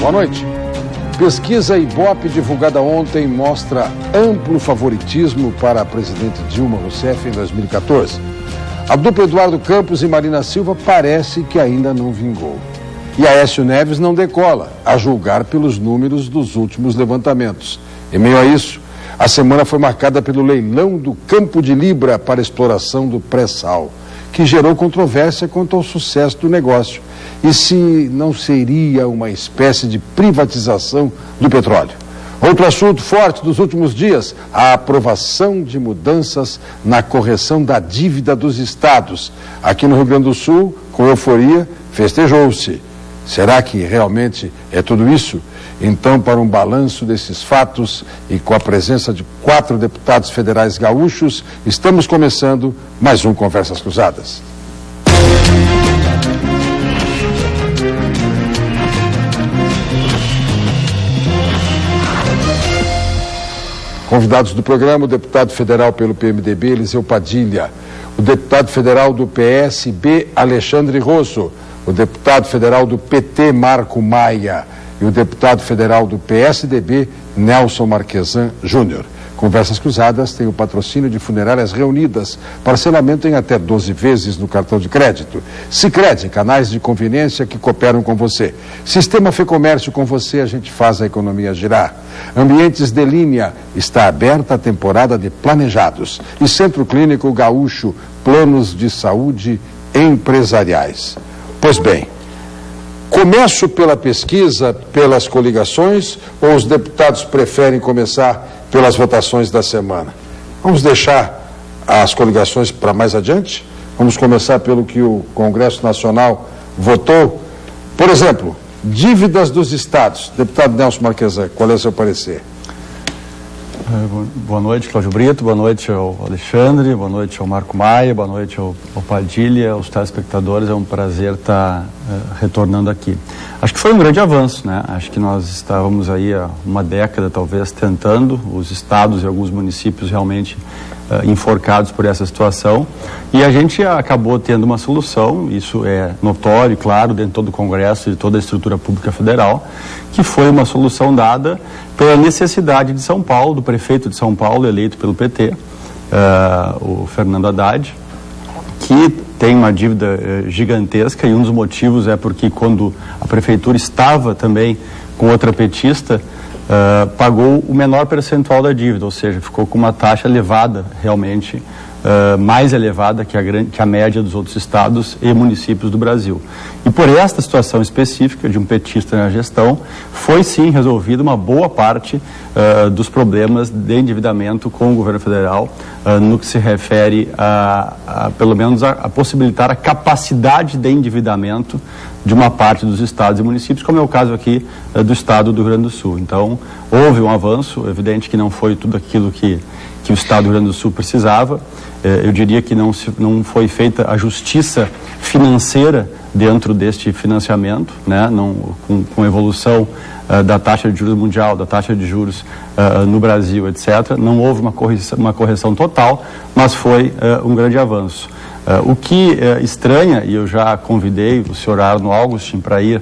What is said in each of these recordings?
Boa noite. Pesquisa Ibope divulgada ontem mostra amplo favoritismo para a presidente Dilma Rousseff em 2014. A dupla Eduardo Campos e Marina Silva parece que ainda não vingou. E Aécio Neves não decola, a julgar pelos números dos últimos levantamentos. Em meio a isso, a semana foi marcada pelo leilão do Campo de Libra para exploração do pré-sal, que gerou controvérsia quanto ao sucesso do negócio e se não seria uma espécie de privatização do petróleo. Outro assunto forte dos últimos dias, a aprovação de mudanças na correção da dívida dos estados. Aqui no Rio Grande do Sul, com euforia, festejou-se. Será que realmente é tudo isso? Então, para um balanço desses fatos e com a presença de 4 deputados federais gaúchos, estamos começando mais um Conversas Cruzadas. Convidados do programa, o deputado federal pelo PMDB, Eliseu Padilha, o deputado federal do PSB, Alexandre Rosso, o deputado federal do PT, Marco Maia, e o deputado federal do PSDB, Nelson Marquesan Júnior. Conversas Cruzadas tem o patrocínio de Funerárias Reunidas, parcelamento em até 12 vezes no cartão de crédito. Sicredi, canais de conveniência que cooperam com você. Sistema Fê Comércio, com você a gente faz a economia girar. Ambientes de Linha, está aberta a temporada de planejados. E Centro Clínico Gaúcho, planos de saúde empresariais. Pois bem, começo pela pesquisa, pelas coligações, ou os deputados preferem começar pelas votações da semana? Vamos deixar as coligações para mais adiante? Vamos começar pelo que o Congresso Nacional votou. Por exemplo, dívidas dos estados. Deputado Nelson Marquesan, qual é o seu parecer? Boa noite, Cláudio Brito, boa noite ao Alexandre, boa noite ao Marco Maia, boa noite ao Padilha, aos telespectadores. É um prazer estar retornando aqui. Acho que foi um grande avanço, né? Acho que nós estávamos aí há uma década, talvez, tentando, os estados e alguns municípios realmente enforcados por essa situação, e a gente acabou tendo uma solução. Isso é notório, claro, dentro de todo o Congresso e de toda a estrutura pública federal, que foi uma solução dada pela necessidade de São Paulo, do prefeito de São Paulo, eleito pelo PT, o Fernando Haddad, que tem uma dívida gigantesca, e um dos motivos é porque quando a prefeitura estava também com outra petista, pagou o menor percentual da dívida, ou seja, ficou com uma taxa elevada, realmente, mais elevada que a média dos outros estados e municípios do Brasil. E por esta situação específica de um petista na gestão, foi sim resolvida uma boa parte dos problemas de endividamento com o governo federal, no que se refere pelo menos a possibilitar a capacidade de endividamento de uma parte dos estados e municípios, como é o caso aqui do estado do Rio Grande do Sul. Então, houve um avanço, evidente que não foi tudo aquilo que o estado do Rio Grande do Sul precisava. Eu diria que não foi feita a justiça financeira dentro deste financiamento, né? Com evolução da taxa de juros mundial, da taxa de juros no Brasil, etc. Não houve uma correção total, mas foi um grande avanço. O que estranha, e eu já convidei o senhor Arno Augustin para ir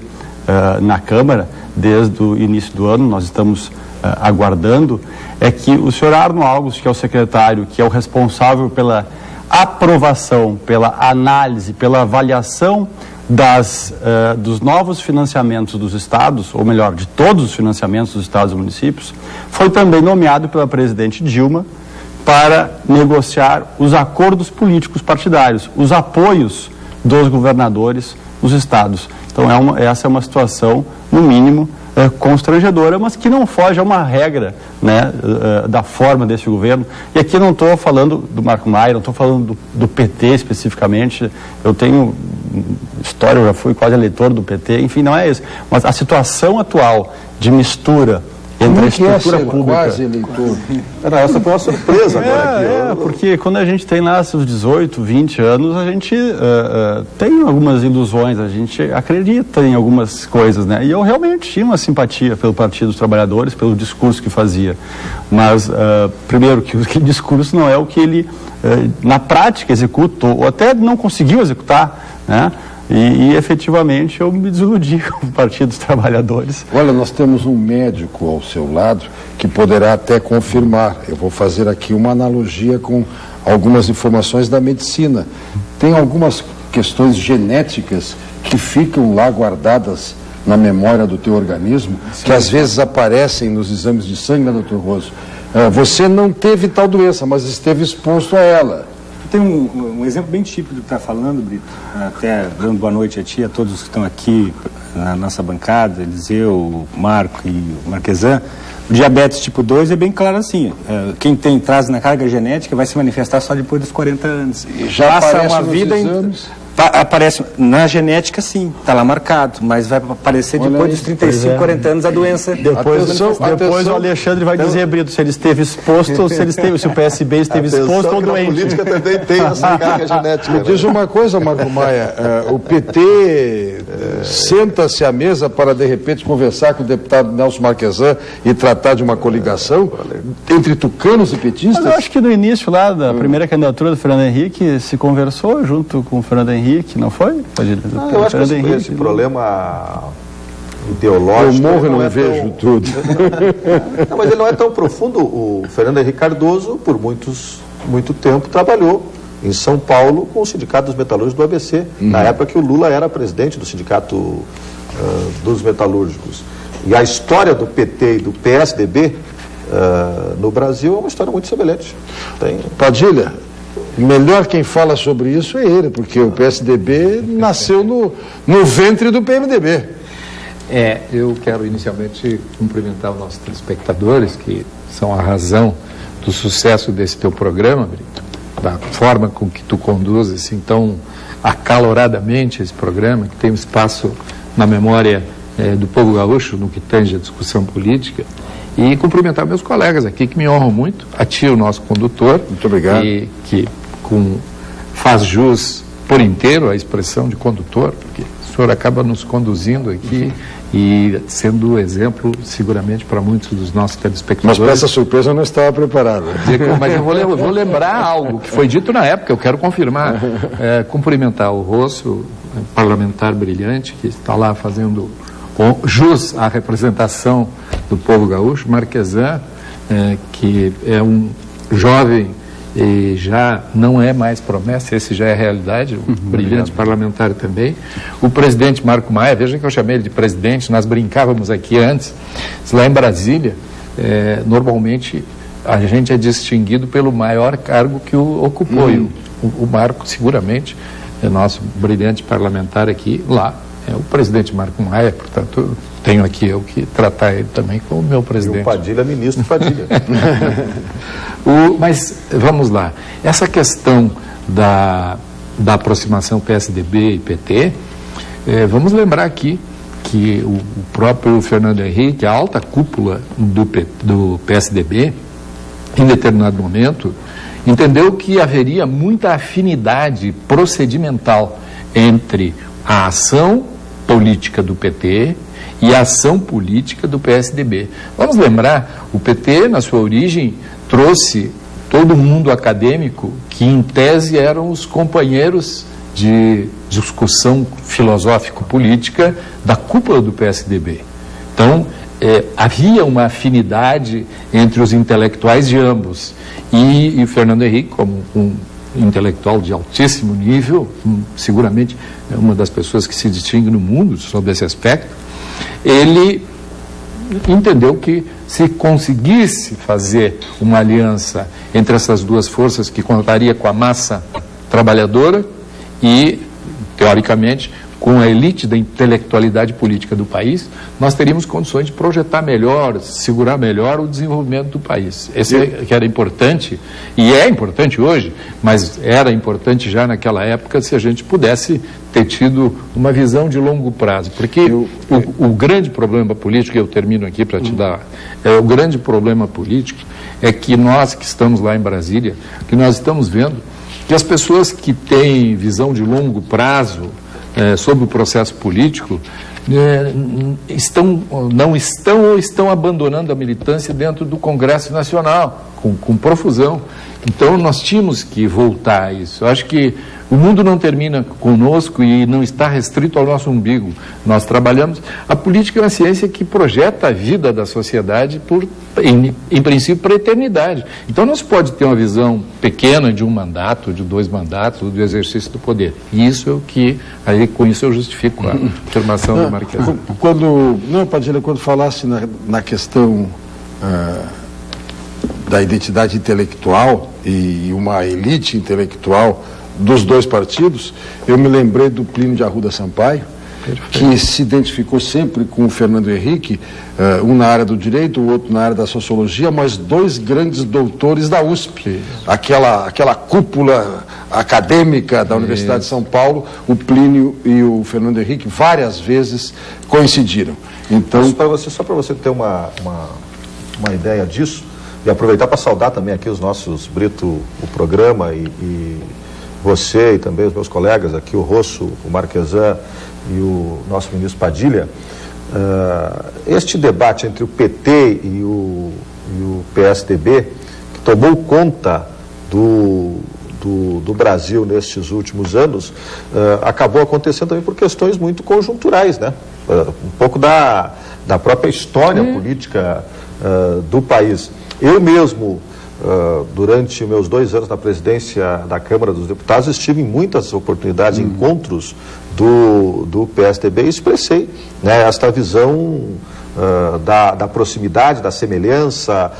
na Câmara desde o início do ano, nós estamos aguardando, é que o senhor Arno Augustin, que é o secretário, que é o responsável pela aprovação, pela análise, pela avaliação dos novos financiamentos dos estados, ou melhor, de todos os financiamentos dos estados e municípios, foi também nomeado pela presidente Dilma para negociar os acordos políticos partidários, os apoios dos governadores nos estados. Então essa é uma situação, no mínimo, constrangedora, mas que não foge a uma regra, né, da forma desse governo. E aqui eu não estou falando do Marco Maia, não estou falando do PT especificamente. Eu tenho história, eu já fui quase eleitor do PT, enfim, não é isso. Mas a situação atual de mistura entre a estrutura pública... Quase eleitor. Essa foi uma surpresa agora aqui. Porque quando a gente tem lá seus 18, 20 anos, a gente tem algumas ilusões, a gente acredita em algumas coisas, né? E eu realmente tinha uma simpatia pelo Partido dos Trabalhadores, pelo discurso que fazia. Mas, primeiro, que aquele discurso não é o que ele, na prática, executa, ou até não conseguiu executar, né? E efetivamente eu me desiludi com o Partido dos Trabalhadores. Olha, nós temos um médico ao seu lado que poderá até confirmar. Eu vou fazer aqui uma analogia com algumas informações da medicina. Tem algumas questões genéticas que ficam lá guardadas na memória do teu organismo, que às vezes aparecem nos exames de sangue, né, doutor Rosso? Você não teve tal doença, mas esteve exposto a ela. Tem um exemplo bem típico do que está falando, Brito, até dando boa noite a ti, a todos que estão aqui na nossa bancada, Eliseu, o Marco e o Marquesan. O diabetes tipo 2 é bem claro assim, quem traz na carga genética vai se manifestar só depois dos 40 anos. E já passa uma vida aparece na genética, sim, está lá marcado, mas vai aparecer depois dos 35, 40 anos a doença. Depois o Alexandre vai dizer, Brito, se ele esteve exposto ou se o PSB esteve exposto ou doente. A política também tem essa carga genética. Me diz uma coisa, Marco Maia, o PT senta-se à mesa para, de repente, conversar com o deputado Nelson Marquesan e tratar de uma coligação entre tucanos e petistas? Mas eu acho que no início lá da primeira candidatura do Fernando Henrique se conversou junto com o Fernando Henrique, não foi? Eu acho que esse problema ideológico... Eu morro e não vejo tudo. Não, mas ele não é tão profundo. O Fernando Henrique Cardoso, por muito tempo, trabalhou em São Paulo com o Sindicato dos Metalúrgicos do ABC, na época que o Lula era presidente do Sindicato dos Metalúrgicos. E a história do PT e do PSDB no Brasil é uma história muito semelhante. Padilha, melhor quem fala sobre isso é ele, porque o PSDB nasceu no ventre do PMDB. Eu quero inicialmente cumprimentar os nossos telespectadores, que são a razão do sucesso desse teu programa, Brito, da forma com que tu conduzes assim, tão acaloradamente esse programa, que tem um espaço na memória do povo gaúcho no que tange a discussão política, e cumprimentar meus colegas aqui, que me honram muito, a ti, o nosso condutor. Muito obrigado. E que faz jus por inteiro à expressão de condutor, porque o senhor acaba nos conduzindo aqui e sendo exemplo, seguramente, para muitos dos nossos telespectadores. Mas para essa surpresa eu não estava preparado. Mas eu vou lembrar algo que foi dito na época, eu quero confirmar. Cumprimentar o Rosso, parlamentar brilhante, que está lá fazendo jus à representação do povo gaúcho, Marquesan, que é um jovem e já não é mais promessa, esse já é realidade, um brilhante parlamentar também. O presidente Marco Maia, veja que eu chamei ele de presidente, nós brincávamos aqui antes, lá em Brasília, normalmente a gente é distinguido pelo maior cargo que o ocupou, e o Marco seguramente é nosso brilhante parlamentar aqui, lá é o presidente Marco Maia, portanto tenho aqui eu que tratar ele também como meu presidente. E o Padilha, ministro Padilha. Mas vamos lá, essa questão da aproximação PSDB e PT, vamos lembrar aqui que o próprio Fernando Henrique, a alta cúpula do PSDB, em determinado momento, entendeu que haveria muita afinidade procedimental entre a ação política do PT e a ação política do PSDB. Vamos lembrar, o PT, na sua origem, trouxe todo mundo acadêmico que, em tese, eram os companheiros de discussão filosófico-política da cúpula do PSDB. Então, havia uma afinidade entre os intelectuais de ambos. E Fernando Henrique, como um intelectual de altíssimo nível, seguramente é uma das pessoas que se distingue no mundo sobre esse aspecto, ele entendeu que se conseguisse fazer uma aliança entre essas duas forças que contaria com a massa trabalhadora e, teoricamente, com a elite da intelectualidade política do país, nós teríamos condições de projetar melhor, segurar melhor o desenvolvimento do país. Esse que era importante, e é importante hoje, mas era importante já naquela época se a gente pudesse ter tido uma visão de longo prazo. Porque o grande problema político, e eu termino aqui para te dar, o grande problema político é que nós que estamos lá em Brasília, que nós estamos vendo que as pessoas que têm visão de longo prazo sobre o processo político não estão ou estão abandonando a militância dentro do Congresso Nacional, com profusão. Então nós tínhamos que voltar a isso. Eu acho que O mundo não termina conosco e não está restrito ao nosso umbigo. Nós trabalhamos. A política é uma ciência que projeta a vida da sociedade, em princípio, para a eternidade. Então não se pode ter uma visão pequena de um mandato, de 2 mandatos, do exercício do poder. E isso é o que, aí com isso eu justifico a afirmação do Marquesan. Padilha, quando falasse na questão da identidade intelectual e uma elite intelectual dos 2 partidos, eu me lembrei do Plínio de Arruda Sampaio, que se identificou sempre com o Fernando Henrique, um na área do direito, o outro na área da sociologia, mas 2 grandes doutores da USP. Aquela cúpula acadêmica da Universidade de São Paulo, o Plínio e o Fernando Henrique várias vezes coincidiram. Então, só para você ter uma ideia disso, e aproveitar para saudar também aqui os nossos, Brito, o programa e você e também os meus colegas aqui, o Rosso, o Marquesan e o nosso ministro Padilha. Este debate entre o PT e o PSDB, que tomou conta do Brasil nestes últimos anos, acabou acontecendo também por questões muito conjunturais, né? Um pouco da própria história política do país. Eu mesmo, durante meus 2 anos na presidência da Câmara dos Deputados, estive em muitas oportunidades, encontros do PSDB e expressei, né, esta visão da proximidade, da semelhança,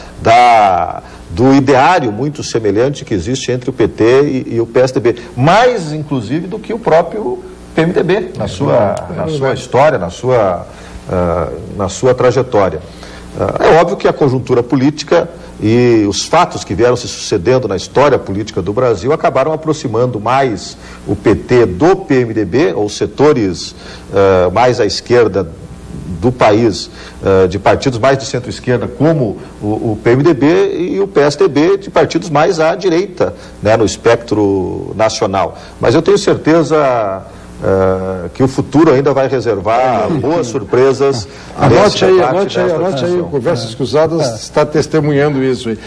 do ideário muito semelhante que existe entre o PT e o PSDB, mais inclusive do que o próprio PMDB, na sua história, na sua trajetória. É óbvio que a conjuntura política e os fatos que vieram se sucedendo na história política do Brasil acabaram aproximando mais o PT do PMDB, ou setores mais à esquerda do país, de partidos mais de centro-esquerda, como o PMDB, e o PSDB, de partidos mais à direita, né, no espectro nacional. Mas eu tenho certeza que o futuro ainda vai reservar boas surpresas. Anote aí, Conversas Cruzadas está testemunhando isso aí.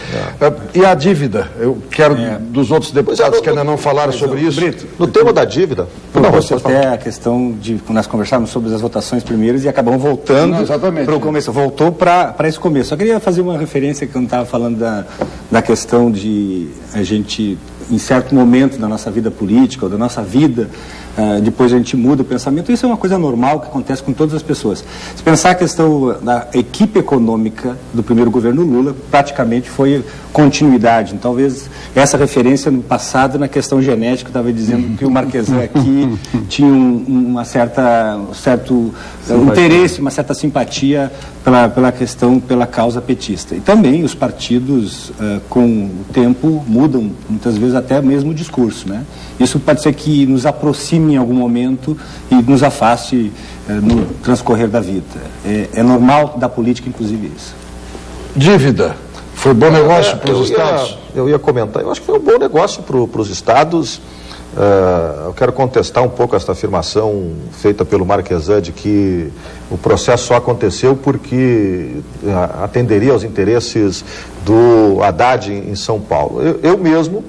E a dívida? Eu quero dos outros deputados que ainda não falaram sobre isso. Brito, no tema da dívida... até a questão de... Nós conversávamos sobre as votações primeiras e acabamos voltando para o começo. Voltou para esse começo. Só queria fazer uma referência que eu não estava falando da questão de a gente, em certo momento da nossa vida política ou da nossa vida, depois a gente muda o pensamento. Isso é uma coisa normal que acontece com todas as pessoas. Se pensar a questão da equipe econômica do primeiro governo Lula, praticamente foi continuidade. Então, talvez essa referência no passado, na questão genética, estava dizendo que o Marquesan aqui tinha um certo interesse, uma certa simpatia pela causa petista. E também os partidos, com o tempo, mudam, muitas vezes até mesmo o discurso, né? Isso pode ser que nos aproxime em algum momento e nos afaste no transcorrer da vida. É normal da política, inclusive, isso. Dívida. Foi bom negócio para os estados? Eu ia comentar. Eu acho que foi um bom negócio para os estados. Eu quero contestar um pouco esta afirmação feita pelo Marquesan de que o processo só aconteceu porque atenderia aos interesses do Haddad em São Paulo. Eu mesmo...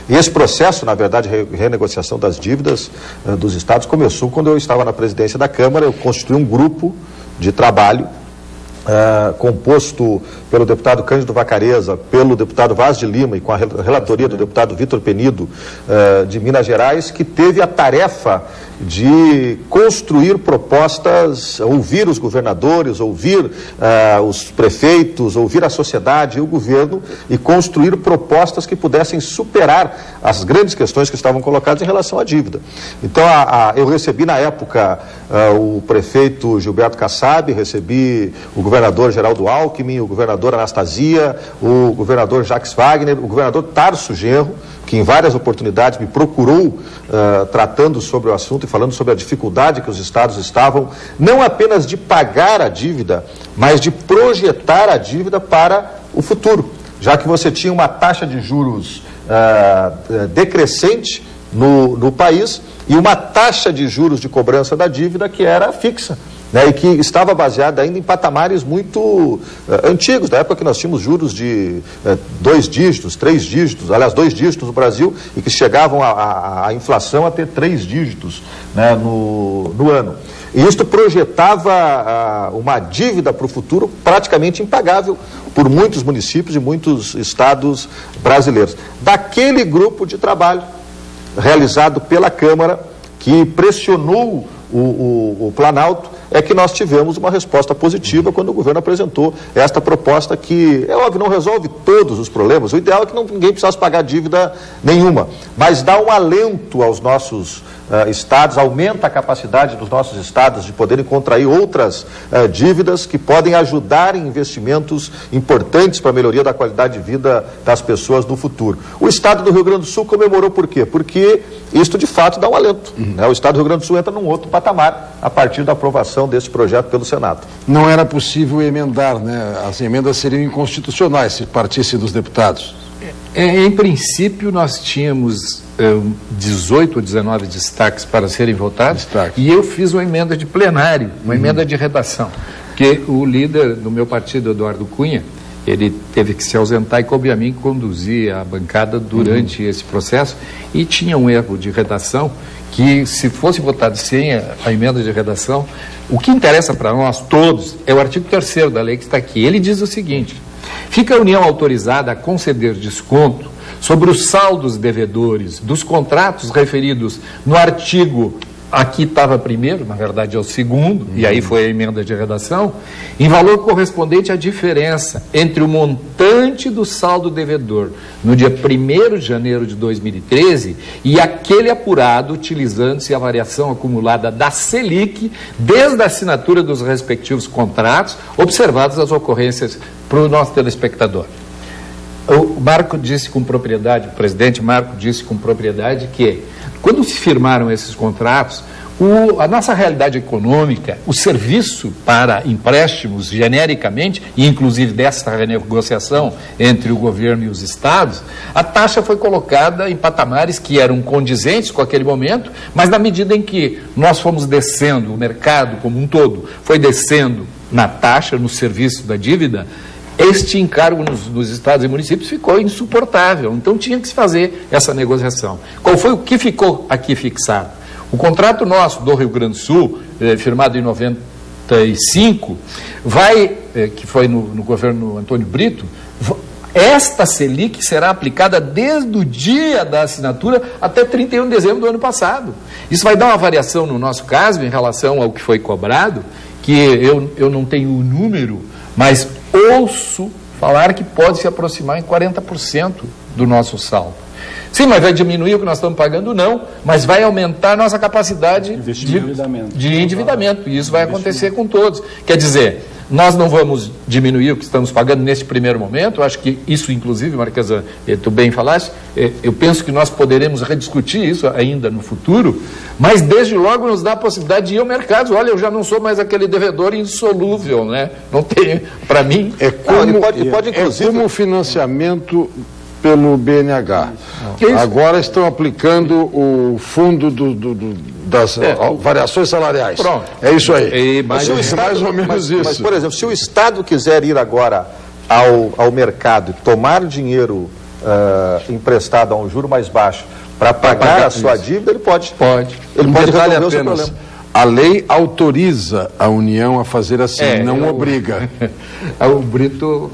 E esse processo, na verdade, renegociação das dívidas dos estados, começou quando eu estava na presidência da Câmara. Eu constituí um grupo de trabalho composto pelo deputado Cândido Vacareza, pelo deputado Vaz de Lima e com a relatoria do deputado Vitor Penido, de Minas Gerais, que teve a tarefa de construir propostas, ouvir os governadores, ouvir os prefeitos, ouvir a sociedade e o governo e construir propostas que pudessem superar as grandes questões que estavam colocadas em relação à dívida. Então, eu recebi na época o prefeito Gilberto Kassab, recebi o governador Geraldo Alckmin, o governador Anastasia, o governador Jacques Wagner, o governador Tarso Genro, que em várias oportunidades me procurou tratando sobre o assunto e falando sobre a dificuldade que os estados estavam, não apenas de pagar a dívida, mas de projetar a dívida para o futuro, já que você tinha uma taxa de juros decrescente no país e uma taxa de juros de cobrança da dívida que era fixa. né, e que estava baseada ainda em patamares muito antigos, da época que nós tínhamos juros de 2 dígitos, 3 dígitos, aliás, 2 dígitos no Brasil, e que chegavam a inflação a ter 3 dígitos, né, no ano. E isto projetava uma dívida para o futuro praticamente impagável por muitos municípios e muitos estados brasileiros. Daquele grupo de trabalho realizado pela Câmara, que pressionou o Planalto, é que nós tivemos uma resposta positiva quando o governo apresentou esta proposta que, é óbvio, não resolve todos os problemas. O ideal é que ninguém precisasse pagar dívida nenhuma, mas dá um alento aos nossos estados, aumenta a capacidade dos nossos estados de poderem contrair outras dívidas que podem ajudar em investimentos importantes para a melhoria da qualidade de vida das pessoas no futuro. O estado do Rio Grande do Sul comemorou por quê? Porque isto de fato dá um alento, né? O estado do Rio Grande do Sul entra num outro patamar a partir da aprovação desse projeto pelo Senado. Não era possível emendar, né? As emendas seriam inconstitucionais se partissem dos deputados. Em princípio, nós tínhamos 18 ou 19 destaques para serem votados, e eu fiz uma emenda de plenário, uma emenda de redação, porque o líder do meu partido, Eduardo Cunha, ele teve que se ausentar e coube a mim conduzir a bancada durante esse processo, e tinha um erro de redação que, se fosse votado sem a emenda de redação, o que interessa para nós todos é o artigo 3º da lei que está aqui. Ele diz o seguinte: fica a União autorizada a conceder desconto sobre os saldos devedores dos contratos referidos no artigo, aqui estava primeiro, na verdade é o segundo, e aí foi a emenda de redação, em valor correspondente à diferença entre o montante do saldo devedor no dia 1º de janeiro de 2013 e aquele apurado utilizando-se a variação acumulada da Selic desde a assinatura dos respectivos contratos, observadas as ocorrências para o nosso telespectador. O Marco disse com propriedade, o presidente Marco disse com propriedade que, quando se firmaram esses contratos, a nossa realidade econômica, o serviço para empréstimos genericamente, e inclusive dessa renegociação entre o governo e os estados, a taxa foi colocada em patamares que eram condizentes com aquele momento, mas na medida em que nós fomos descendo, o mercado como um todo foi descendo na taxa, no serviço da dívida, este encargo nos estados e municípios ficou insuportável. Então tinha que se fazer essa negociação. Qual foi o que ficou aqui fixado? O contrato nosso do Rio Grande do Sul, firmado em 95, que foi no governo Antônio Brito, esta Selic será aplicada desde o dia da assinatura até 31 de dezembro do ano passado. Isso vai dar uma variação no nosso caso em relação ao que foi cobrado, que eu não tenho o número, mas ouço falar que pode se aproximar em 40% do nosso saldo. Sim, mas vai diminuir o que nós estamos pagando? Não, mas vai aumentar a nossa capacidade de endividamento. E isso vai acontecer com todos. Quer dizer, nós não vamos diminuir o que estamos pagando neste primeiro momento. Eu acho que isso, inclusive, Marquesan, tu bem falaste, eu penso que nós poderemos rediscutir isso ainda no futuro, mas desde logo nos dá a possibilidade de ir ao mercado. Olha, eu já não sou mais aquele devedor insolúvel, né? Não tem, para mim... É como o financiamento pelo BNH. Agora estão aplicando o fundo das variações salariais. Pronto. É isso aí. Mais ou menos isso. Mas, por exemplo, se o Estado quiser ir agora ao mercado e tomar dinheiro emprestado a um juro mais baixo para pagar a sua dívida, ele pode. Ele pode resolver o seu problema. A lei autoriza a União a fazer assim, não obriga. O Brito...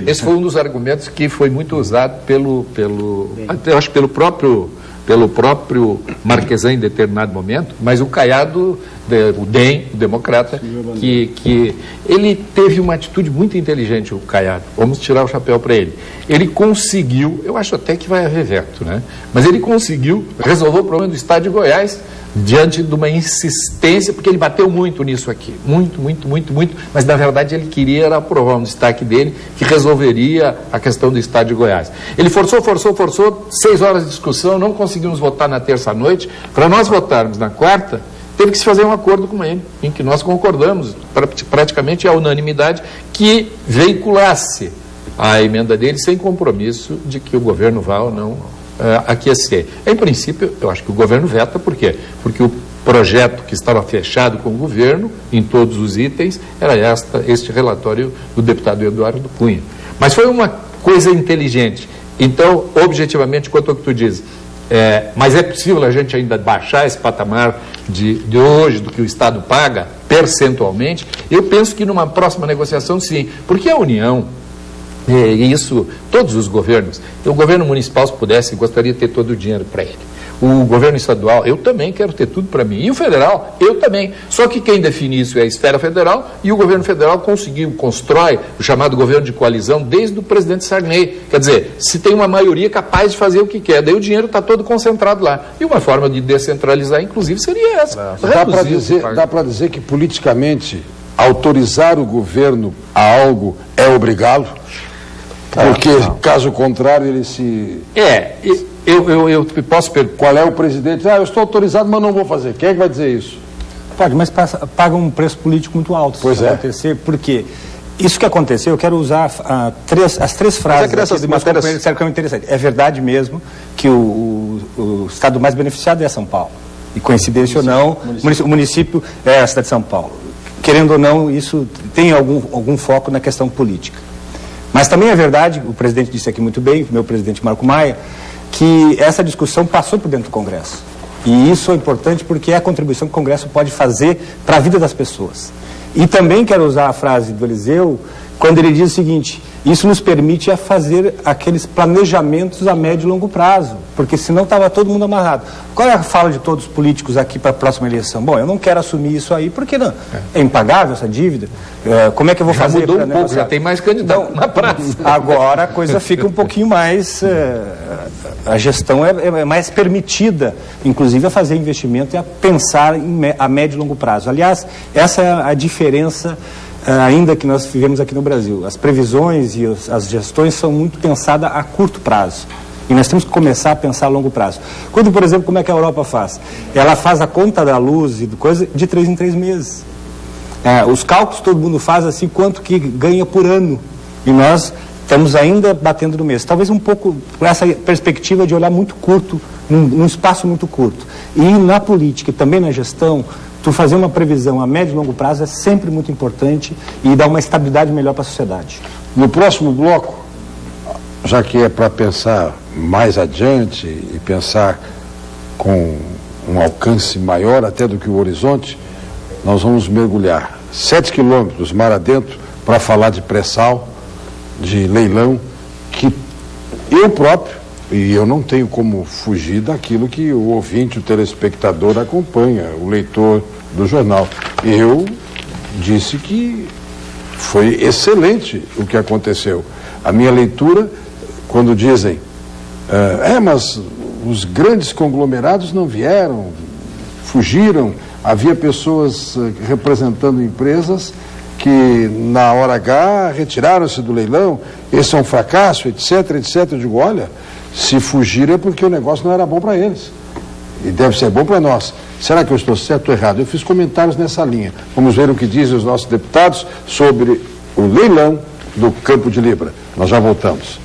Esse foi um dos argumentos que foi muito usado eu acho pelo próprio Marquesan em determinado momento, mas o Caiado, o DEM, o democrata, que ele teve uma atitude muito inteligente, o Caiado. Vamos tirar o chapéu para ele. Ele conseguiu, eu acho até que vai haver veto, né? Mas ele conseguiu resolver o problema do Estado de Goiás diante de uma insistência, porque ele bateu muito nisso aqui, muito, mas na verdade ele queria aprovar um destaque dele que resolveria a questão do Estado de Goiás. Ele forçou, 6 horas de discussão, não conseguimos votar na terça-noite. Para nós votarmos na quarta, teve que se fazer um acordo com ele, em que nós concordamos, praticamente a unanimidade, que veiculasse a emenda dele sem compromisso de que o governo vá ou não aquecer. Em princípio, eu acho que o governo veta, por quê? Porque projeto que estava fechado com o governo, em todos os itens, era este relatório do deputado Eduardo Cunha. Mas foi uma coisa inteligente. Então, objetivamente, quanto ao que tu dizes, mas é possível a gente ainda baixar esse patamar de hoje, do que o Estado paga, percentualmente? Eu penso que numa próxima negociação, sim, porque a União, e isso, todos os governos, o governo municipal, se pudesse, gostaria de ter todo o dinheiro para ele. O governo estadual, eu também quero ter tudo para mim. E o federal, eu também. Só que quem define isso é a esfera federal, e o governo federal constrói o chamado governo de coalizão desde o presidente Sarney. Quer dizer, se tem uma maioria capaz de fazer o que quer, daí o dinheiro está todo concentrado lá. E uma forma de descentralizar, inclusive, seria essa. Dá para dizer que, politicamente, autorizar o governo a algo é obrigá-lo? Porque, caso contrário, ele se... Eu posso perguntar. Qual é o presidente? Eu estou autorizado, mas não vou fazer. Quem é que vai dizer isso? Pode, mas paga um preço político muito alto. Pois se acontecer, porque isso que aconteceu, eu quero usar as três frases de matérias que é interessante. É verdade mesmo que o estado mais beneficiado é São Paulo. E coincidência ou não, o município é a cidade de São Paulo. Querendo ou não, isso tem algum foco na questão política. Mas também é verdade, o presidente disse aqui muito bem, o meu presidente Marco Maia, que essa discussão passou por dentro do Congresso. E isso é importante porque é a contribuição que o Congresso pode fazer para a vida das pessoas. E também quero usar a frase do Eliseu, quando ele diz o seguinte: isso nos permite fazer aqueles planejamentos a médio e longo prazo, porque senão estava todo mundo amarrado. Qual é a fala de todos os políticos aqui para a próxima eleição? Bom, eu não quero assumir isso aí, porque não? É impagável essa dívida? Como é que eu vou fazer? Mudou um pouco, já tem mais candidato na praça. Agora a coisa fica um pouquinho mais... a gestão é mais permitida, inclusive, a fazer investimento e a pensar a médio e longo prazo. Aliás, essa é a diferença ainda que nós vivemos aqui no Brasil. As previsões e as gestões são muito pensadas a curto prazo. E nós temos que começar a pensar a longo prazo. Quando, por exemplo, como é que a Europa faz? Ela faz a conta da luz e coisa de 3 em 3 meses. Os cálculos todo mundo faz assim, quanto que ganha por ano. E nós estamos ainda batendo no mês. Talvez um pouco com essa perspectiva de olhar muito curto, num espaço muito curto. E na política e também na gestão, tu fazer uma previsão a médio e longo prazo é sempre muito importante e dá uma estabilidade melhor para a sociedade. No próximo bloco, já que é para pensar mais adiante e pensar com um alcance maior até do que o horizonte, nós vamos mergulhar 7 quilômetros mar adentro para falar de pré-sal, de leilão, que eu próprio, e eu não tenho como fugir daquilo que o ouvinte, o telespectador acompanha, o leitor do jornal. Eu disse que foi excelente o que aconteceu. A minha leitura, quando dizem, mas os grandes conglomerados não vieram, fugiram, havia pessoas representando empresas que na hora H retiraram-se do leilão, esse é um fracasso, etc, etc. Eu digo, olha, se fugiram é porque o negócio não era bom para eles. E deve ser bom para nós. Será que eu estou certo ou errado? Eu fiz comentários nessa linha. Vamos ver o que dizem os nossos deputados sobre o leilão do Campo de Libra. Nós já voltamos.